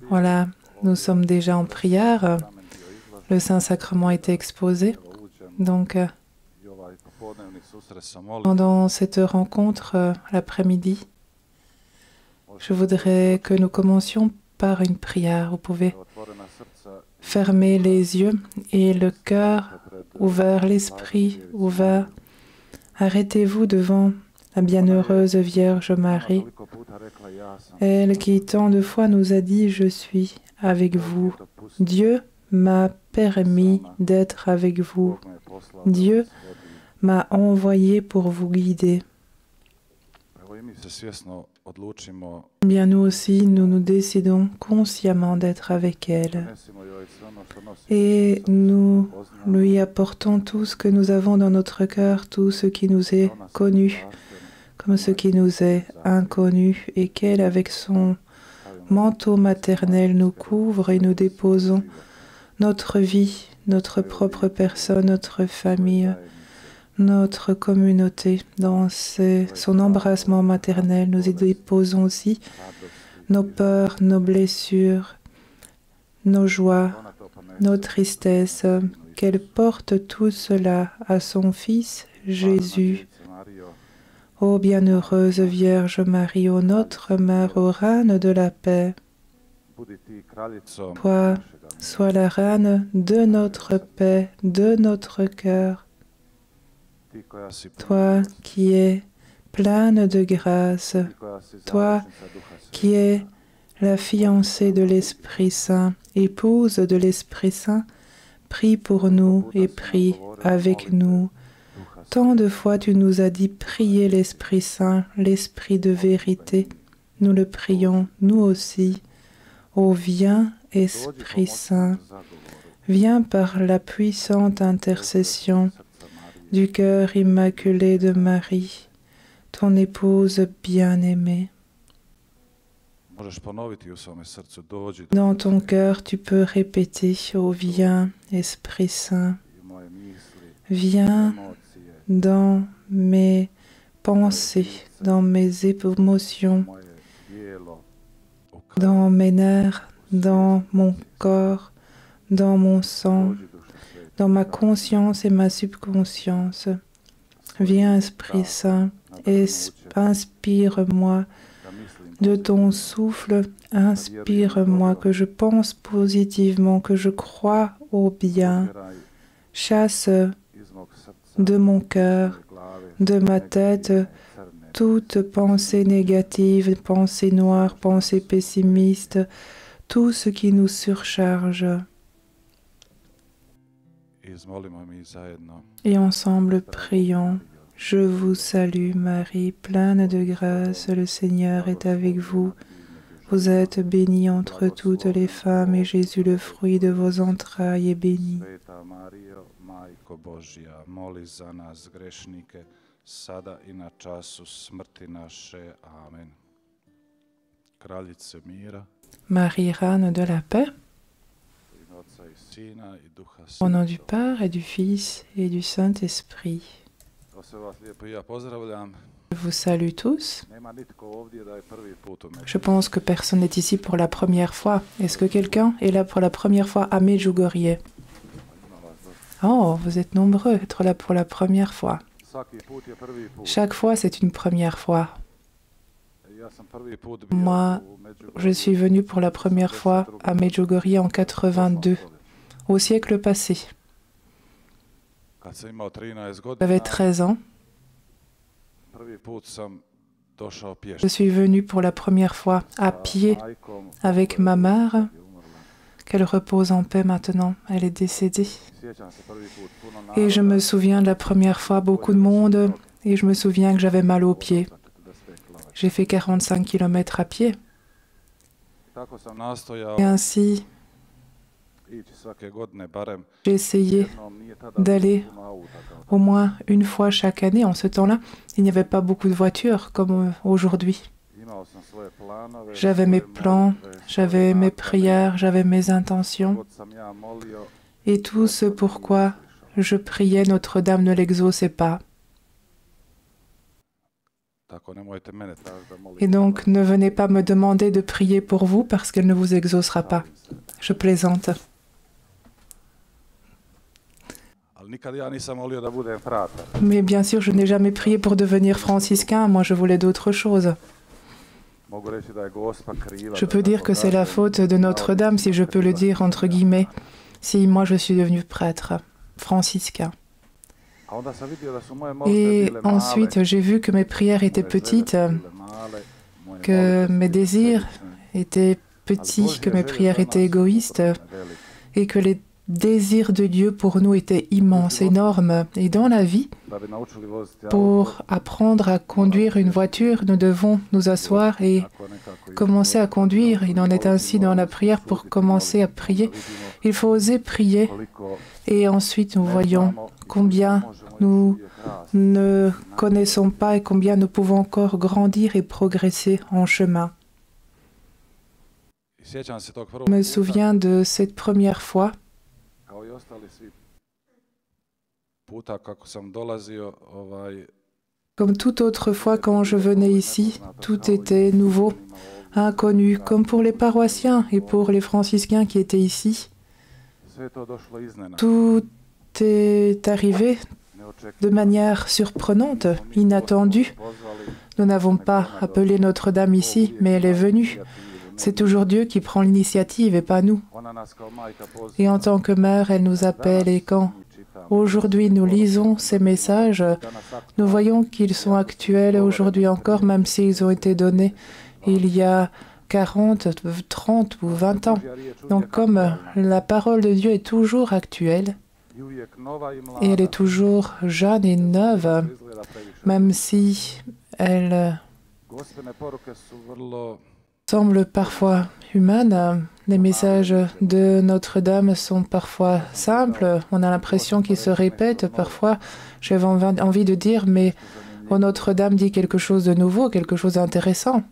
Voilà, nous sommes déjà en prière. Le Saint-Sacrement a été exposé. Donc, pendant cette rencontre l'après-midi, je voudrais que nous commencions par une prière. Vous pouvez fermer les yeux et le cœur ouvert, l'esprit ouvert. Arrêtez-vous devant la bienheureuse Vierge Marie, elle qui tant de fois nous a dit « Je suis avec vous ». Dieu m'a permis d'être avec vous. Dieu m'a envoyé pour vous guider. Bien nous aussi, nous nous décidons consciemment d'être avec elle. Et nous lui apportons tout ce que nous avons dans notre cœur, tout ce qui nous est connu, comme ce qui nous est inconnu, et qu'elle, avec son manteau maternel, nous couvre et nous déposons notre vie, notre propre personne, notre famille, notre communauté. Dans son embrassement maternel, nous y déposons aussi nos peurs, nos blessures, nos joies, nos tristesses, qu'elle porte tout cela à son Fils Jésus. Ô bienheureuse Vierge Marie, ô notre Mère, ô Reine de la paix, toi, sois la Reine de notre paix, de notre cœur. Toi qui es pleine de grâce, toi qui es la fiancée de l'Esprit Saint, épouse de l'Esprit Saint, prie pour nous et prie avec nous. Tant de fois tu nous as dit, priez l'Esprit Saint, l'Esprit de vérité. Nous le prions, nous aussi. Ô viens, Esprit Saint, viens par la puissante intercession du cœur immaculé de Marie, ton épouse bien-aimée. Dans ton cœur, tu peux répéter, ô viens, Esprit Saint, viens dans mes pensées, dans mes émotions, dans mes nerfs, dans mon corps, dans mon sang, dans ma conscience et ma subconscience. Viens, Esprit Saint, et inspire-moi de ton souffle, inspire-moi que je pense positivement, que je crois au bien. Chasse de mon cœur, de ma tête, toute pensée négative, pensée noire, pensée pessimiste, tout ce qui nous surcharge. Et ensemble prions. Je vous salue Marie, pleine de grâce, le Seigneur est avec vous. Vous êtes bénie entre toutes les femmes et Jésus, le fruit de vos entrailles, est béni. Marie, Reine de la paix, au nom du Père et du Fils et du Saint-Esprit. Je vous salue tous. Je pense que personne n'est ici pour la première fois. Est-ce que quelqu'un est là pour la première fois à Medjugorje? Oh, vous êtes nombreux à être là pour la première fois. Chaque fois, c'est une première fois. Moi, je suis venu pour la première fois à Medjugorje en 82, au siècle passé. J'avais 13 ans. Je suis venu pour la première fois à pied avec ma mère, qu'elle repose en paix maintenant. Elle est décédée. Et je me souviens de la première fois, beaucoup de monde, et je me souviens que j'avais mal aux pieds. J'ai fait 45 km à pied. Et ainsi, j'ai essayé d'aller au moins une fois chaque année. En ce temps-là, il n'y avait pas beaucoup de voitures comme aujourd'hui. J'avais mes plans, j'avais mes prières, j'avais mes intentions. Et tout ce pourquoi je priais, Notre-Dame ne l'exauçait pas. Et donc, ne venez pas me demander de prier pour vous parce qu'elle ne vous exaucera pas. Je plaisante. Mais bien sûr, je n'ai jamais prié pour devenir franciscain. Moi, je voulais d'autres choses. Je peux dire que c'est la faute de Notre-Dame, si je peux le dire entre guillemets, si moi je suis devenu prêtre franciscain. Et ensuite, j'ai vu que mes prières étaient petites, que mes désirs étaient petits, que mes prières étaient égoïstes et que les désirs de Dieu pour nous étaient immenses, énormes. Et dans la vie, pour apprendre à conduire une voiture, nous devons nous asseoir et commencer à conduire. Il en est ainsi dans la prière. Pour commencer à prier, il faut oser prier. Et ensuite, nous voyons combien nous ne connaissons pas et combien nous pouvons encore grandir et progresser en chemin. Je me souviens de cette première fois. Comme toute autre fois quand je venais ici, tout était nouveau, inconnu, comme pour les paroissiens et pour les franciscains qui étaient ici. Tout est arrivé de manière surprenante, inattendue. Nous n'avons pas appelé Notre-Dame ici, mais elle est venue. C'est toujours Dieu qui prend l'initiative et pas nous. Et en tant que mère, elle nous appelle et quand aujourd'hui nous lisons ces messages, nous voyons qu'ils sont actuels aujourd'hui encore, même s'ils ont été donnés il y a 40, 30 ou 20 ans. Donc comme la parole de Dieu est toujours actuelle, et elle est toujours jeune et neuve, même si elle semble parfois humaine. Les messages de Notre-Dame sont parfois simples. On a l'impression qu'ils se répètent. Parfois, j'avais envie de dire, mais oh, Notre-Dame dit quelque chose de nouveau, quelque chose d'intéressant.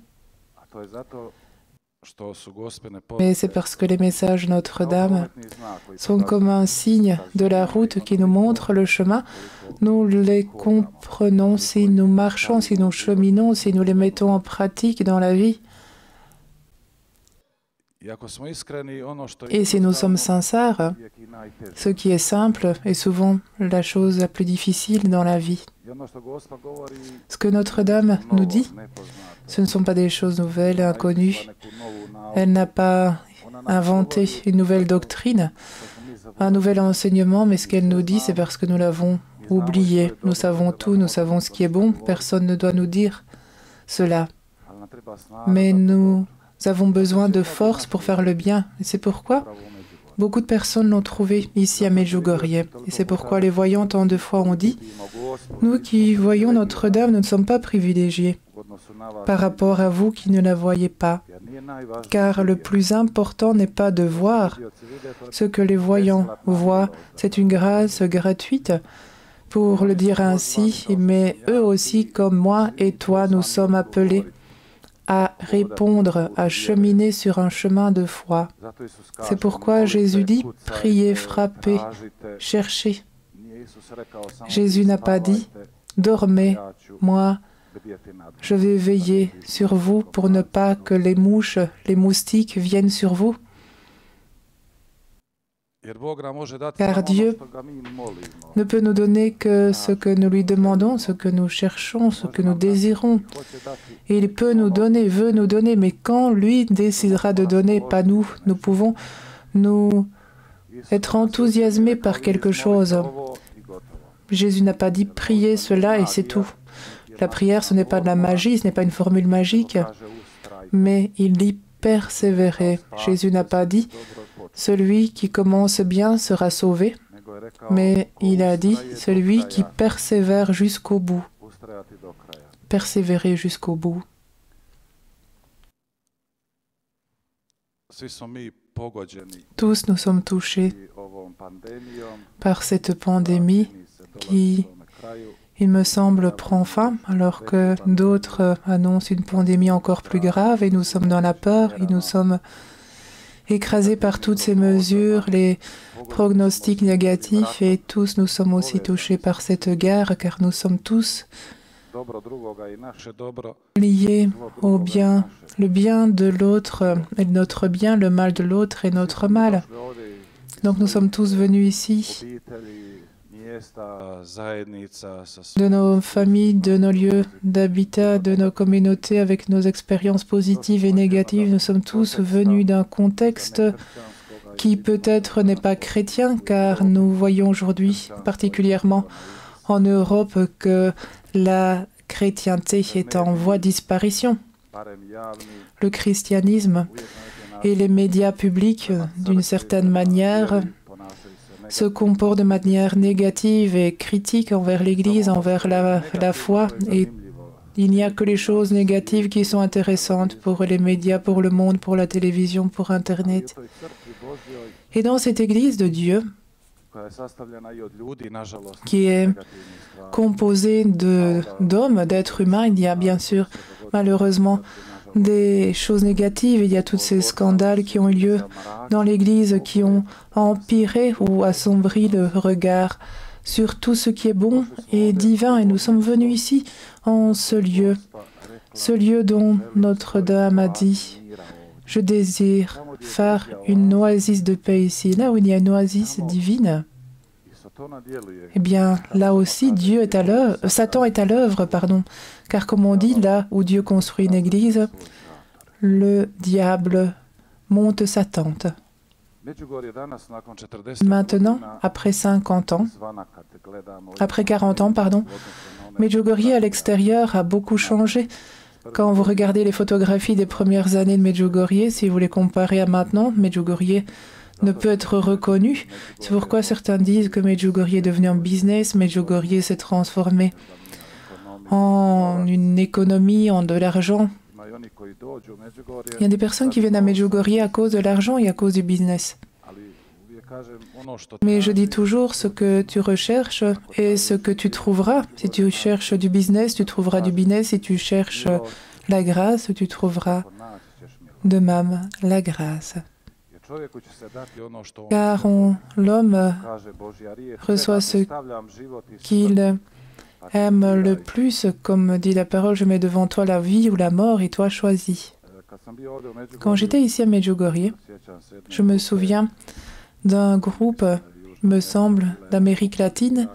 Mais c'est parce que les messages Notre-Dame sont comme un signe de la route qui nous montre le chemin. Nous les comprenons si nous marchons, si nous cheminons, si nous les mettons en pratique dans la vie. Et si nous sommes sincères, ce qui est simple est souvent la chose la plus difficile dans la vie. Ce que Notre-Dame nous dit, ce ne sont pas des choses nouvelles, inconnues. Elle n'a pas inventé une nouvelle doctrine, un nouvel enseignement, mais ce qu'elle nous dit, c'est parce que nous l'avons oublié. Nous savons tout, nous savons ce qui est bon, personne ne doit nous dire cela. Mais nous avons besoin de force pour faire le bien. Et c'est pourquoi beaucoup de personnes l'ont trouvé ici à Medjugorje. Et c'est pourquoi les voyants tant de fois ont dit, nous qui voyons Notre-Dame, nous ne sommes pas privilégiés par rapport à vous qui ne la voyez pas. Car le plus important n'est pas de voir. Ce que les voyants voient, c'est une grâce gratuite, pour le dire ainsi, mais eux aussi, comme moi et toi, nous sommes appelés à répondre, à cheminer sur un chemin de foi. C'est pourquoi Jésus dit, priez, frappez, cherchez. Jésus n'a pas dit, dormez, moi, je vais veiller sur vous pour ne pas que les mouches, les moustiques viennent sur vous. Car Dieu ne peut nous donner que ce que nous lui demandons, ce que nous cherchons, ce que nous désirons. Et il peut nous donner, veut nous donner, mais quand lui décidera de donner, pas nous, nous pouvons nous être enthousiasmés par quelque chose. Jésus n'a pas dit prier cela et c'est tout. La prière, ce n'est pas de la magie, ce n'est pas une formule magique, mais il dit persévérer. Jésus n'a pas dit celui qui commence bien sera sauvé, mais il a dit celui qui persévère jusqu'au bout. Persévérer jusqu'au bout. Tous nous sommes touchés par cette pandémie qui, il me semble, prend fin, alors que d'autres annoncent une pandémie encore plus grave et nous sommes dans la peur et nous sommes écrasés par toutes ces mesures, les pronostics négatifs et tous nous sommes aussi touchés par cette guerre car nous sommes tous lié au bien. Le bien de l'autre est notre bien, le mal de l'autre est notre mal. Donc nous sommes tous venus ici, de nos familles, de nos lieux d'habitat, de nos communautés, avec nos expériences positives et négatives. Nous sommes tous venus d'un contexte qui peut-être n'est pas chrétien, car nous voyons aujourd'hui, particulièrement en Europe, que la chrétienté est en voie de disparition. Le christianisme et les médias publics, d'une certaine manière, se comportent de manière négative et critique envers l'Église, envers la foi. Et il n'y a que les choses négatives qui sont intéressantes pour les médias, pour le monde, pour la télévision, pour Internet. Et dans cette Église de Dieu, qui est composée d'hommes, d'êtres humains, il y a bien sûr, malheureusement, des choses négatives. Il y a tous ces scandales qui ont eu lieu dans l'Église, qui ont empiré ou assombri le regard sur tout ce qui est bon et divin. Et nous sommes venus ici, en ce lieu dont Notre-Dame a dit: je désire faire une oasis de paix ici. Là où il y a une oasis divine, eh bien, là aussi, Satan est à l'œuvre, car comme on dit, là où Dieu construit une église, le diable monte sa tente. Maintenant, après 40 ans, Medjugorje à l'extérieur a beaucoup changé. Quand vous regardez les photographies des premières années de Medjugorje, si vous les comparez à maintenant, Medjugorje ne peut être reconnu. C'est pourquoi certains disent que Medjugorje est devenu un business, Medjugorje s'est transformé en une économie, en de l'argent. Il y a des personnes qui viennent à Medjugorje à cause de l'argent et à cause du business. Mais je dis toujours, ce que tu recherches et ce que tu trouveras. Si tu cherches du business, tu trouveras du business. Si tu cherches la grâce, tu trouveras de même la grâce. Car l'homme reçoit ce qu'il aime le plus. Comme dit la parole, je mets devant toi la vie ou la mort et toi choisis. Quand j'étais ici à Medjugorje, je me souviens d'un groupe, me semble, d'Amérique latine.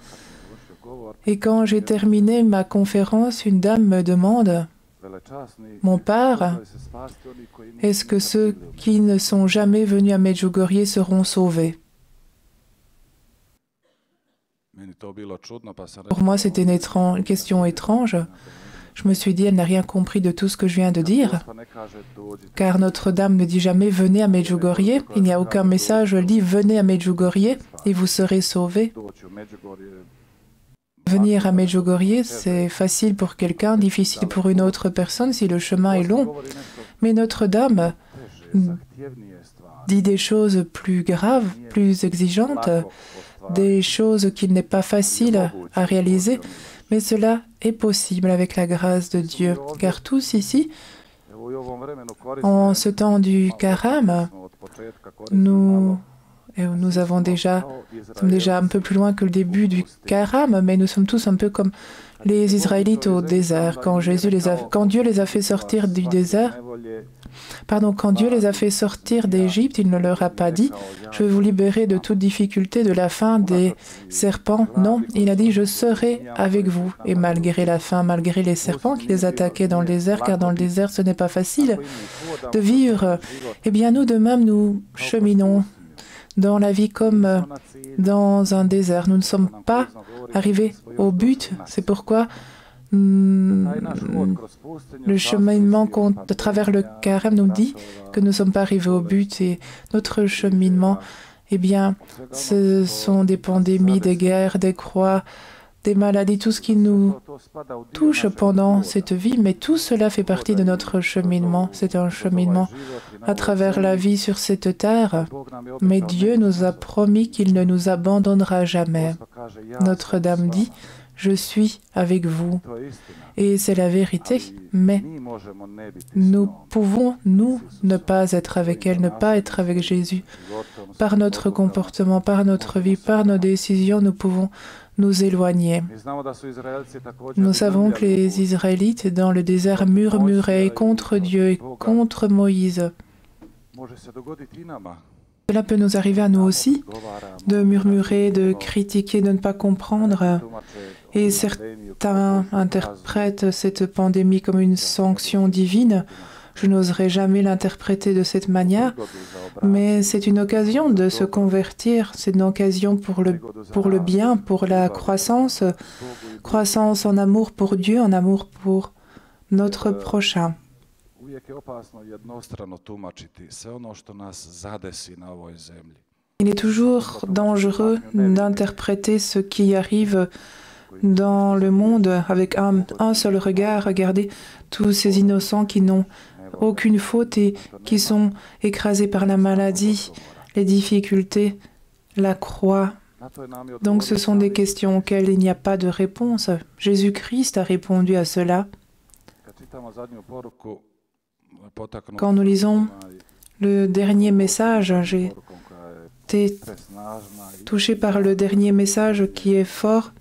Et quand j'ai terminé ma conférence, une dame me demande: mon père, est-ce que ceux qui ne sont jamais venus à Medjugorje seront sauvés? Pour moi, c'était une question étrange. Je me suis dit, elle n'a rien compris de tout ce que je viens de dire, car Notre-Dame ne dit jamais « venez à Medjugorje ». Il n'y a aucun message dit « venez à Medjugorje et vous serez sauvés ». Venir à Medjugorje, c'est facile pour quelqu'un, difficile pour une autre personne si le chemin est long. Mais Notre-Dame dit des choses plus graves, plus exigeantes, des choses qu'il n'est pas facile à réaliser. Mais cela est possible avec la grâce de Dieu, car tous ici, en ce temps du Carême, nous sommes déjà un peu plus loin que le début du Carême, mais nous sommes tous un peu comme les Israélites au désert. Quand Dieu les a fait sortir du désert, quand Dieu les a fait sortir d'Égypte, il ne leur a pas dit « je vais vous libérer de toute difficulté de la faim des serpents ». Non, il a dit « je serai avec vous ». Et malgré la faim, malgré les serpents qui les attaquaient dans le désert, car dans le désert ce n'est pas facile de vivre, eh bien nous de même nous cheminons dans la vie comme dans un désert. Nous ne sommes pas arrivés au but. C'est pourquoi le cheminement de travers le Carême nous dit que nous ne sommes pas arrivés au but. Et notre cheminement, eh bien, ce sont des pandémies, des guerres, des croix, des maladies, tout ce qui nous touche pendant cette vie. Mais tout cela fait partie de notre cheminement. C'est un cheminement à travers la vie sur cette terre. Mais Dieu nous a promis qu'il ne nous abandonnera jamais. Notre-Dame dit « je suis avec vous ». Et c'est la vérité, mais nous pouvons, nous, ne pas être avec elle, ne pas être avec Jésus. Par notre comportement, par notre vie, par nos décisions, nous pouvons nous éloigner. Nous savons que les Israélites dans le désert murmuraient contre Dieu et contre Moïse. Cela peut nous arriver à nous aussi, de murmurer, de critiquer, de ne pas comprendre. Et certains interprètent cette pandémie comme une sanction divine. Je n'oserais jamais l'interpréter de cette manière, mais c'est une occasion de se convertir, c'est une occasion pour le bien, pour la croissance en amour pour Dieu, en amour pour notre prochain. Il est toujours dangereux d'interpréter ce qui arrive dans le monde avec un seul regard. Regardez tous ces innocents qui n'ont aucune faute et qui sont écrasés par la maladie, les difficultés, la croix. Donc ce sont des questions auxquelles il n'y a pas de réponse. Jésus-Christ a répondu à cela. Quand nous lisons le dernier message, j'ai été touché par le dernier message qui est fort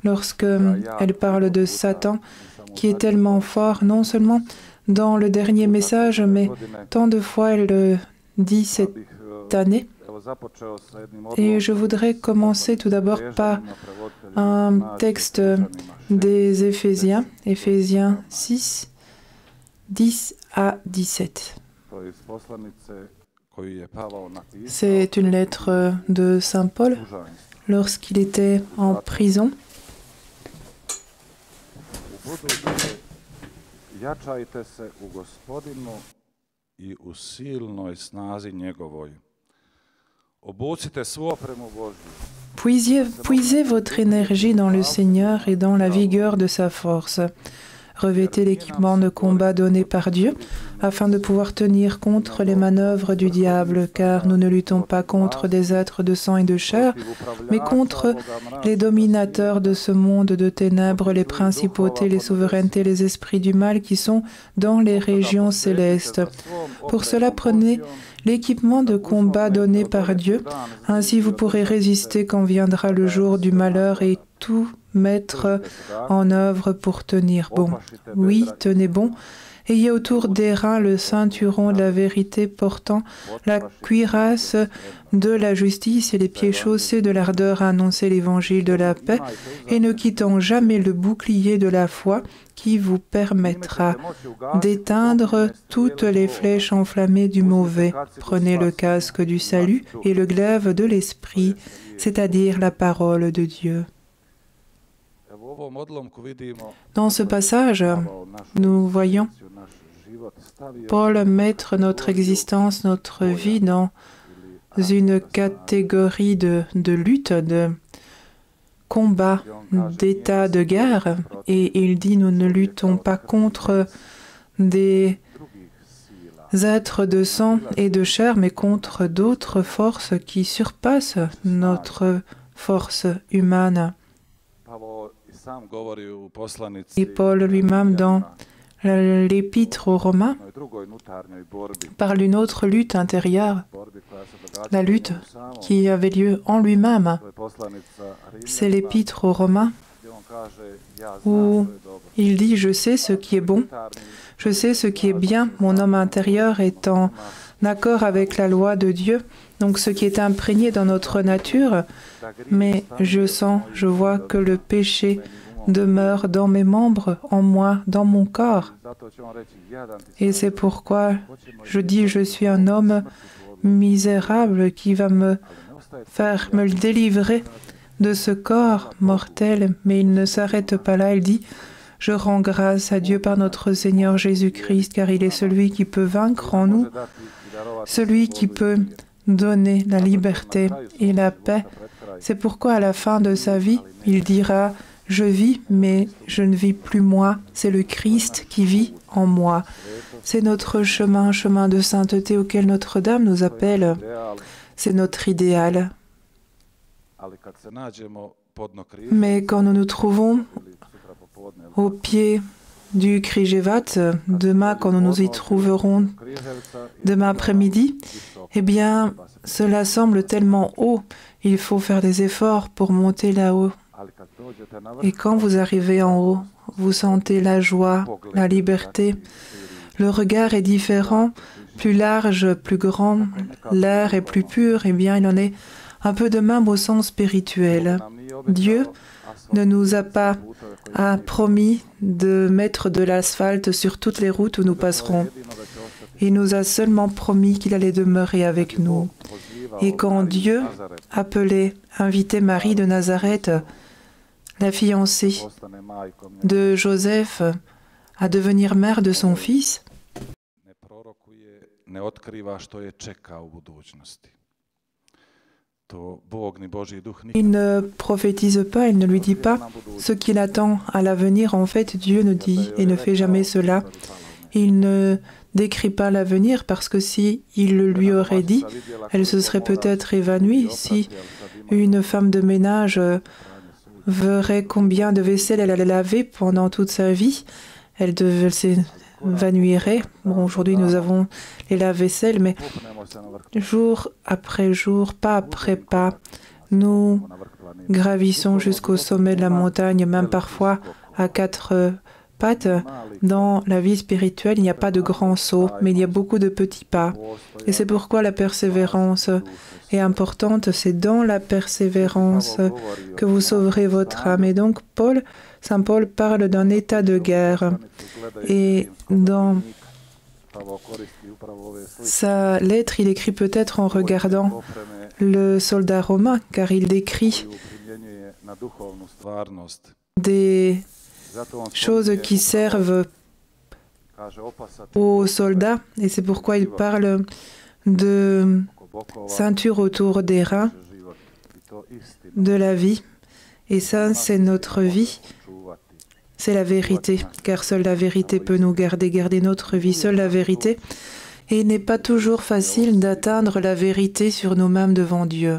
lorsque elle parle de Satan, qui est tellement fort, non seulement dans le dernier message, mais tant de fois elle le dit cette année. Et je voudrais commencer tout d'abord par un texte des Éphésiens, Éphésiens 6, 10 à 17. C'est une lettre de Saint Paul lorsqu'il était en prison. Puisez votre énergie dans le Seigneur et dans la vigueur de sa force. Revêtez l'équipement de combat donné par Dieu, afin de pouvoir tenir contre les manœuvres du diable, car nous ne luttons pas contre des êtres de sang et de chair, mais contre les dominateurs de ce monde de ténèbres, les principautés, les souverainetés, les esprits du mal qui sont dans les régions célestes. Pour cela, prenez l'équipement de combat donné par Dieu, ainsi vous pourrez résister quand viendra le jour du malheur et tout mettre en œuvre pour tenir bon. Oui, tenez bon. Ayez autour des reins le ceinturon de la vérité portant la cuirasse de la justice et les pieds chaussés de l'ardeur à annoncer l'évangile de la paix et ne quittant jamais le bouclier de la foi qui vous permettra d'éteindre toutes les flèches enflammées du mauvais. Prenez le casque du salut et le glaive de l'esprit, c'est-à-dire la parole de Dieu. Dans ce passage, nous voyons Paul mettre notre existence, notre vie dans une catégorie de lutte, de combat, d'état de guerre. Et il dit, nous ne luttons pas contre des êtres de sang et de chair, mais contre d'autres forces qui surpassent notre force humaine. Et Paul lui-même, dans l'Épître aux Romains, parle d'une autre lutte intérieure, la lutte qui avait lieu en lui-même. C'est l'Épître aux Romains où il dit « Je sais ce qui est bon, je sais ce qui est bien, mon homme intérieur est en accord avec la loi de Dieu, donc ce qui est imprégné dans notre nature, mais je vois que le péché demeure dans mes membres, en moi, dans mon corps. Et c'est pourquoi je dis, je suis un homme misérable qui va me délivrer de ce corps mortel. Mais il ne s'arrête pas là, il dit, je rends grâce à Dieu par notre Seigneur Jésus-Christ, car il est celui qui peut vaincre en nous, celui qui peut donner la liberté et la paix. C'est pourquoi à la fin de sa vie, il dira, je vis, mais je ne vis plus moi, c'est le Christ qui vit en moi. C'est notre chemin, chemin de sainteté auquel Notre-Dame nous appelle. C'est notre idéal. Mais quand nous nous trouvons au pied du Križevac, demain, quand nous nous y trouverons demain après-midi, eh bien, cela semble tellement haut. Il faut faire des efforts pour monter là-haut, Et quand vous arrivez en haut, vous sentez la joie, la liberté. Le regard est différent, plus large, plus grand, l'air est plus pur. Eh bien, il en est un peu de même au sens spirituel. Dieu ne nous a pas promis de mettre de l'asphalte sur toutes les routes où nous passerons. Il nous a seulement promis qu'il allait demeurer avec nous. Et quand Dieu appelait, invitait Marie de Nazareth, la fiancée de Joseph, à devenir mère de son fils, il ne prophétise pas, il ne lui dit pas ce qu'il attend à l'avenir. En fait, Dieu ne dit et ne fait jamais cela. Il ne décrit pas l'avenir parce que si il le lui aurait dit, elle se serait peut-être évanouie. Si une femme de ménage verrait combien de vaisselle elle allait laver pendant toute sa vie, elle s'évanouirait. Bon, aujourd'hui nous avons les lave-vaisselle, mais jour après jour, pas après pas, nous gravissons jusqu'au sommet de la montagne, même parfois à 4 pattes. Dans la vie spirituelle, il n'y a pas de grands sauts, mais il y a beaucoup de petits pas. Et c'est pourquoi la persévérance est importante. C'est dans la persévérance que vous sauverez votre âme. Et donc, Saint Paul parle d'un état de guerre. Et dans sa lettre, il écrit peut-être en regardant le soldat romain, car il décrit des choses qui servent aux soldats, et c'est pourquoi il parle de ceinture autour des reins, de la vie, et ça c'est notre vie, c'est la vérité, car seule la vérité peut nous garder notre vie, seule la vérité, et il n'est pas toujours facile d'atteindre la vérité sur nous-mêmes devant Dieu.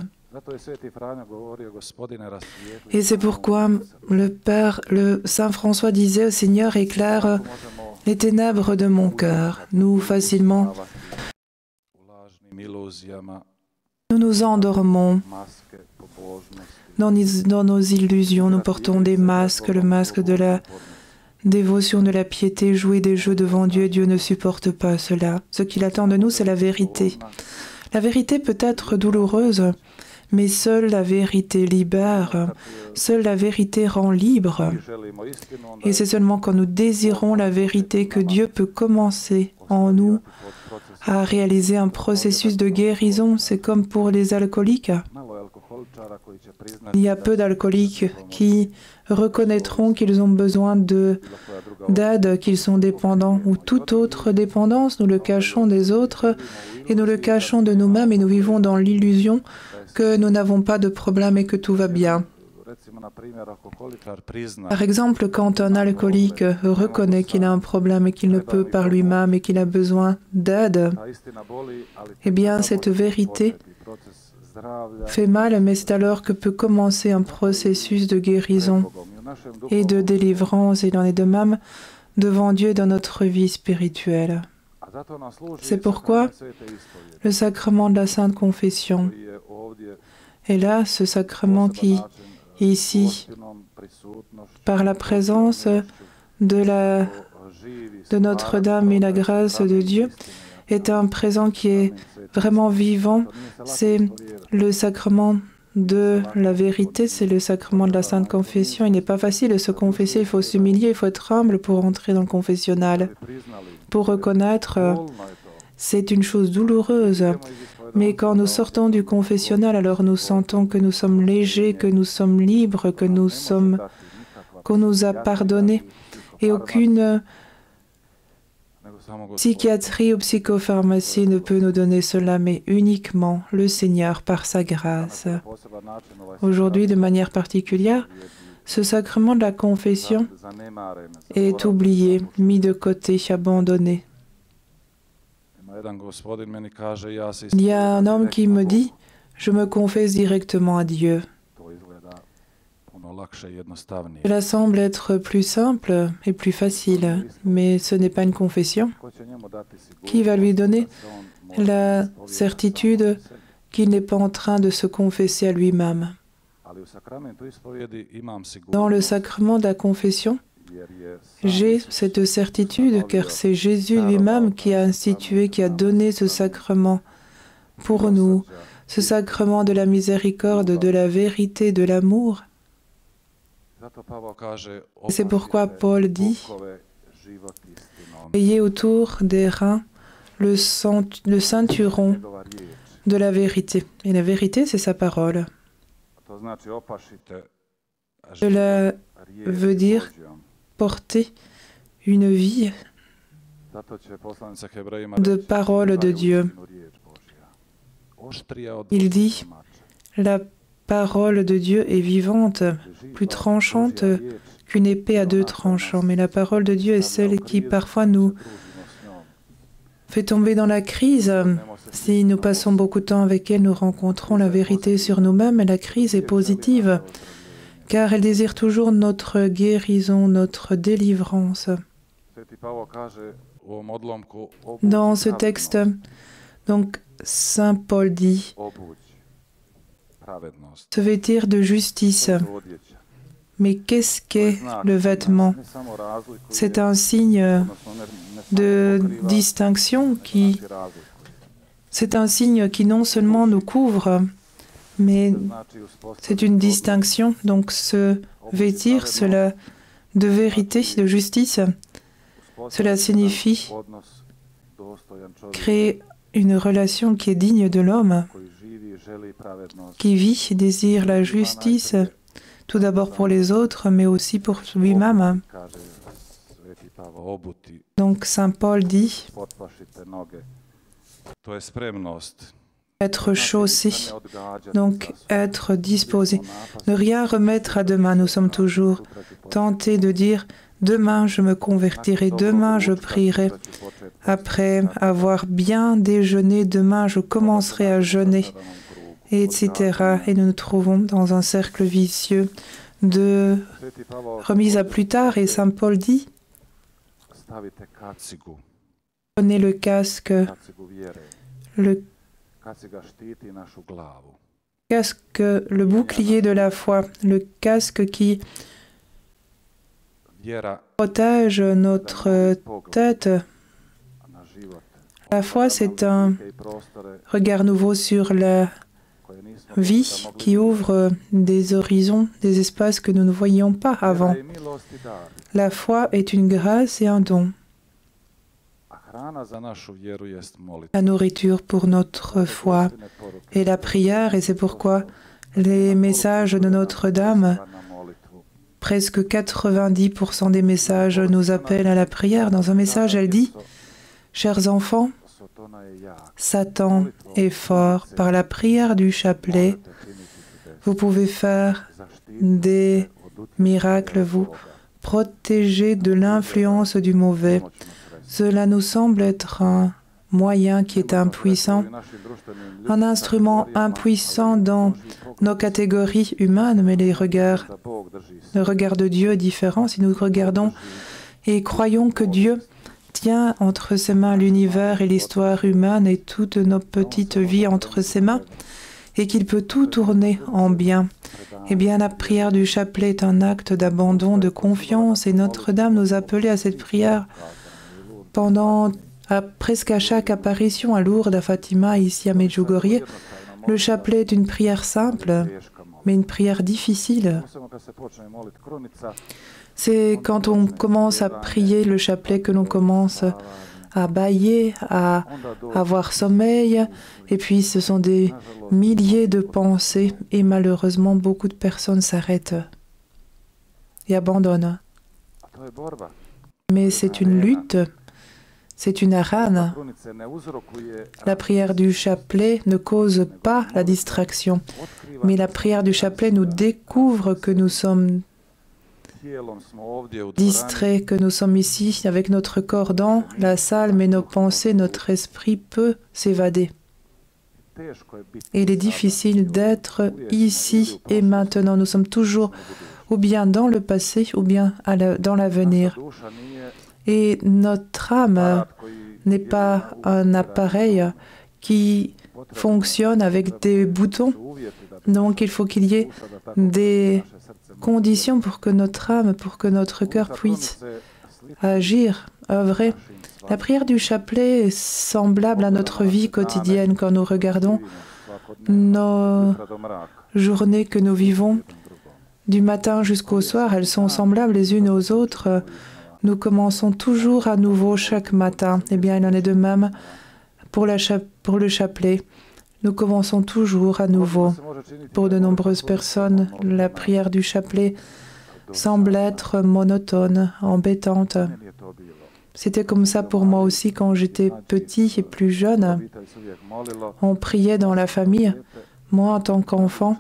Et c'est pourquoi le Saint François disait au Seigneur, éclaire les ténèbres de mon cœur. Nous nous endormons dans nos illusions, nous portons des masques, le masque de la dévotion, de la piété, jouer des jeux devant Dieu. Dieu ne supporte pas cela. Ce qu'il attend de nous, c'est la vérité. La vérité peut être douloureuse, mais seule la vérité libère, seule la vérité rend libre. Et c'est seulement quand nous désirons la vérité que Dieu peut commencer en nous à réaliser un processus de guérison. C'est comme pour les alcooliques. Il y a peu d'alcooliques qui reconnaîtront qu'ils ont besoin d'aide, qu'ils sont dépendants, ou toute autre dépendance. Nous le cachons des autres et nous le cachons de nous-mêmes et nous vivons dans l'illusion que nous n'avons pas de problème et que tout va bien. Par exemple, quand un alcoolique reconnaît qu'il a un problème et qu'il ne peut par lui-même et qu'il a besoin d'aide, eh bien, cette vérité fait mal, mais c'est alors que peut commencer un processus de guérison et de délivrance. Il en est de même devant Dieu dans notre vie spirituelle. C'est pourquoi le sacrement de la Sainte Confession est là, ce sacrement qui est ici, par la présence de Notre-Dame et la grâce de Dieu, est un présent qui est vraiment vivant. C'est le sacrement de la vérité, c'est le sacrement de la Sainte Confession. Il n'est pas facile de se confesser, il faut s'humilier, il faut être humble pour entrer dans le confessionnal. Pour reconnaître, c'est une chose douloureuse. Mais quand nous sortons du confessionnal, alors nous sentons que nous sommes légers, que nous sommes libres, qu'on nous a pardonné. Et aucune psychiatrie ou psychopharmacie ne peut nous donner cela, mais uniquement le Seigneur par sa grâce. Aujourd'hui, de manière particulière, ce sacrement de la confession est oublié, mis de côté, abandonné. Il y a un homme qui me dit, je me confesse directement à Dieu. Cela semble être plus simple et plus facile, mais ce n'est pas une confession. Qui va lui donner la certitude qu'il n'est pas en train de se confesser à lui-même? Dans le sacrement de la confession, j'ai cette certitude car c'est Jésus lui-même qui a institué, qui a donné ce sacrement pour nous, ce sacrement de la miséricorde, de la vérité, de l'amour. C'est pourquoi Paul dit, ayez autour des reins le ceinturon de la vérité. Et la vérité, c'est sa parole. Cela veut dire porter une vie de parole de Dieu. Il dit, la parole de Dieu est vivante, plus tranchante qu'une épée à deux tranchants. Mais la parole de Dieu est celle qui parfois nous fait tomber dans la crise. Si nous passons beaucoup de temps avec elle, nous rencontrons la vérité sur nous-mêmes et la crise est positive, car elle désire toujours notre guérison, notre délivrance. Dans ce texte, donc, Saint Paul dit se vêtir de justice. Mais qu'est-ce qu'est le vêtement? C'est un signe de distinction c'est un signe qui non seulement nous couvre, mais c'est une distinction. Donc se vêtir, cela de vérité, de justice, cela signifie créer une relation qui est digne de l'homme, qui vit, désire la justice, tout d'abord pour les autres, mais aussi pour lui-même. Donc Saint Paul dit être chaussé, donc être disposé. Ne rien remettre à demain. Nous sommes toujours tentés de dire demain je me convertirai, demain je prierai. Après avoir bien déjeuné, demain je commencerai à jeûner, etc. Et nous nous trouvons dans un cercle vicieux de remise à plus tard. Et Saint Paul dit prenez le casque, le bouclier de la foi, le casque qui protège notre tête. La foi, c'est un regard nouveau sur la vie qui ouvre des horizons, des espaces que nous ne voyions pas avant. La foi est une grâce et un don. La nourriture pour notre foi et la prière, et c'est pourquoi les messages de Notre-Dame, presque 90% des messages nous appellent à la prière. Dans un message, elle dit « Chers enfants, Satan est fort. Par la prière du chapelet, vous pouvez faire des miracles, vous protéger de l'influence du mauvais. » Cela nous semble être un moyen qui est impuissant, un instrument impuissant dans nos catégories humaines, mais le regard de Dieu est différent. Si nous regardons et croyons que Dieu tient entre ses mains l'univers et l'histoire humaine et toutes nos petites vies entre ses mains, et qu'il peut tout tourner en bien, eh bien la prière du chapelet est un acte d'abandon, de confiance, et Notre-Dame nous appelait à cette prière presque à chaque apparition à Lourdes, à Fatima, ici à Medjugorje. Le chapelet est une prière simple, mais une prière difficile. C'est quand on commence à prier le chapelet que l'on commence à bâiller, à avoir sommeil, et puis ce sont des milliers de pensées, et malheureusement beaucoup de personnes s'arrêtent et abandonnent. Mais c'est une lutte. C'est une arène. La prière du chapelet ne cause pas la distraction, mais la prière du chapelet nous découvre que nous sommes distraits, que nous sommes ici avec notre corps dans la salle, mais nos pensées, notre esprit peut s'évader. Et il est difficile d'être ici et maintenant. Nous sommes toujours ou bien dans le passé ou bien dans l'avenir. Et notre âme n'est pas un appareil qui fonctionne avec des boutons, Donc il faut qu'il y ait des conditions pour que notre âme, pour que notre cœur puisse agir, œuvrer. La prière du chapelet est semblable à notre vie quotidienne quand nous regardons nos journées que nous vivons du matin jusqu'au soir. Elles sont semblables les unes aux autres. Nous commençons toujours à nouveau chaque matin. Eh bien, il en est de même pour le chapelet. Nous commençons toujours à nouveau. Pour de nombreuses personnes, la prière du chapelet semble être monotone, embêtante. C'était comme ça pour moi aussi quand j'étais petit et plus jeune. On priait dans la famille. Moi, en tant qu'enfant,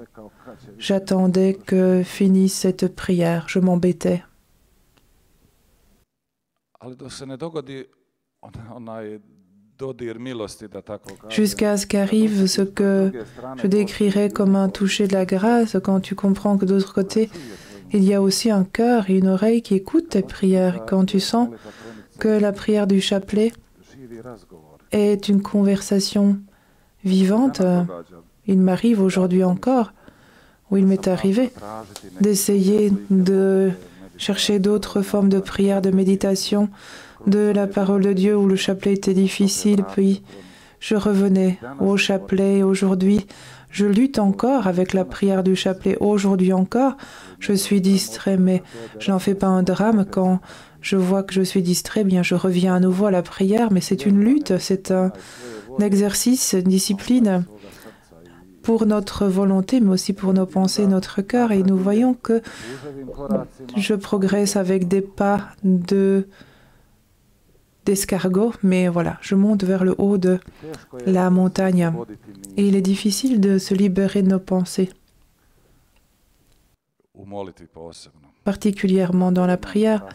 j'attendais que finisse cette prière. Je m'embêtais. Jusqu'à ce qu'arrive ce que je décrirais comme un toucher de la grâce, quand tu comprends que d'autre côté, il y a aussi un cœur et une oreille qui écoutent tes prières. Quand tu sens que la prière du chapelet est une conversation vivante, il m'arrive aujourd'hui encore, ou il m'est arrivé, d'essayer de chercher d'autres formes de prière, de méditation, de la parole de Dieu où le chapelet était difficile, puis je revenais au chapelet. Aujourd'hui, je lutte encore avec la prière du chapelet. Aujourd'hui encore, je suis distrait, mais je n'en fais pas un drame. Quand je vois que je suis distrait, bien je reviens à nouveau à la prière, mais c'est une lutte, c'est un exercice, une discipline pour notre volonté, mais aussi pour nos pensées, notre cœur. Et nous voyons que je progresse avec des pas d'escargot, mais voilà, je monte vers le haut de la montagne. Et il est difficile de se libérer de nos pensées, particulièrement dans la prière.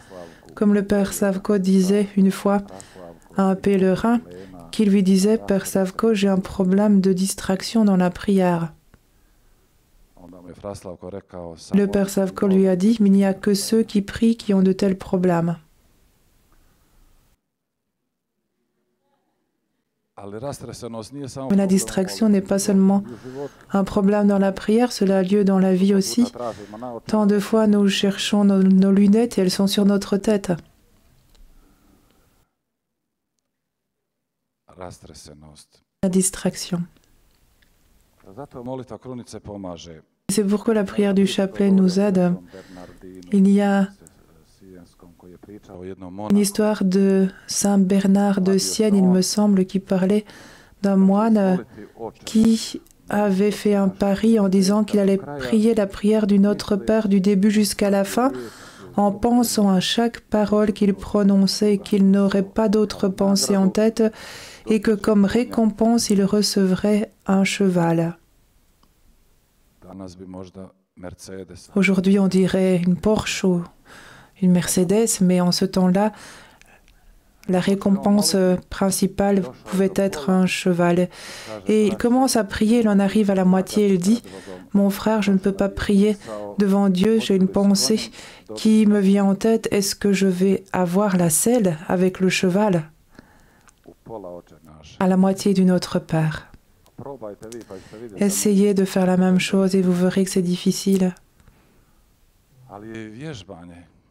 Comme le Père Savko disait une fois à un pèlerin, qui lui disait « Père Savko, j'ai un problème de distraction dans la prière ». Le Père Savko lui a dit « Mais il n'y a que ceux qui prient qui ont de tels problèmes ». Mais la distraction n'est pas seulement un problème dans la prière, cela a lieu dans la vie aussi. Tant de fois, nous cherchons nos lunettes et elles sont sur notre tête. La distraction. C'est pourquoi la prière du chapelet nous aide. Il y a une histoire de Saint Bernard de Sienne, il me semble, qui parlait d'un moine qui avait fait un pari en disant qu'il allait prier la prière du Notre Père du début jusqu'à la fin, en pensant à chaque parole qu'il prononçait, qu'il n'aurait pas d'autre pensée en tête, et que comme récompense, il recevrait un cheval. Aujourd'hui, on dirait une Porsche ou une Mercedes, mais en ce temps-là, la récompense principale pouvait être un cheval. Et il commence à prier, il en arrive à la moitié, il dit « Mon frère, je ne peux pas prier devant Dieu, j'ai une pensée qui me vient en tête, est-ce que je vais avoir la selle avec le cheval ?» À la moitié du Notre Père. Essayez de faire la même chose et vous verrez que c'est difficile.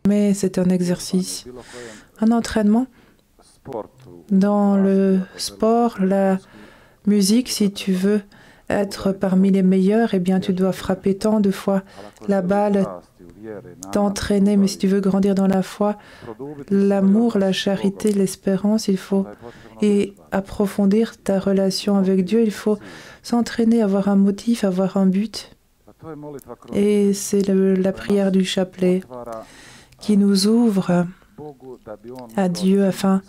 Mais c'est un exercice, un entraînement. Dans le sport, la musique, si tu veux être parmi les meilleurs, eh bien tu dois frapper tant de fois la balle, t'entraîner. Mais si tu veux grandir dans la foi, l'amour, la charité, l'espérance, il faut et approfondir ta relation avec Dieu. Il faut s'entraîner, avoir un motif, avoir un but. Et c'est la prière du chapelet qui nous ouvre à Dieu afin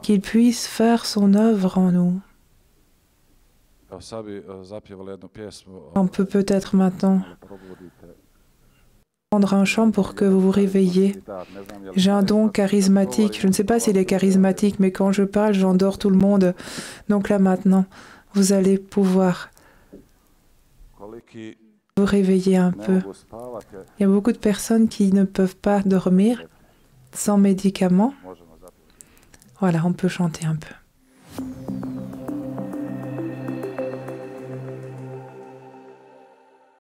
qu'il puisse faire son œuvre en nous. On peut peut-être maintenant prendre un chant pour que vous vous réveilliez. J'ai un don charismatique. Je ne sais pas s'il est charismatique, mais quand je parle, j'endors tout le monde. Donc là maintenant, vous allez pouvoir vous réveiller un peu. Il y a beaucoup de personnes qui ne peuvent pas dormir sans médicaments. Voilà, on peut chanter un peu.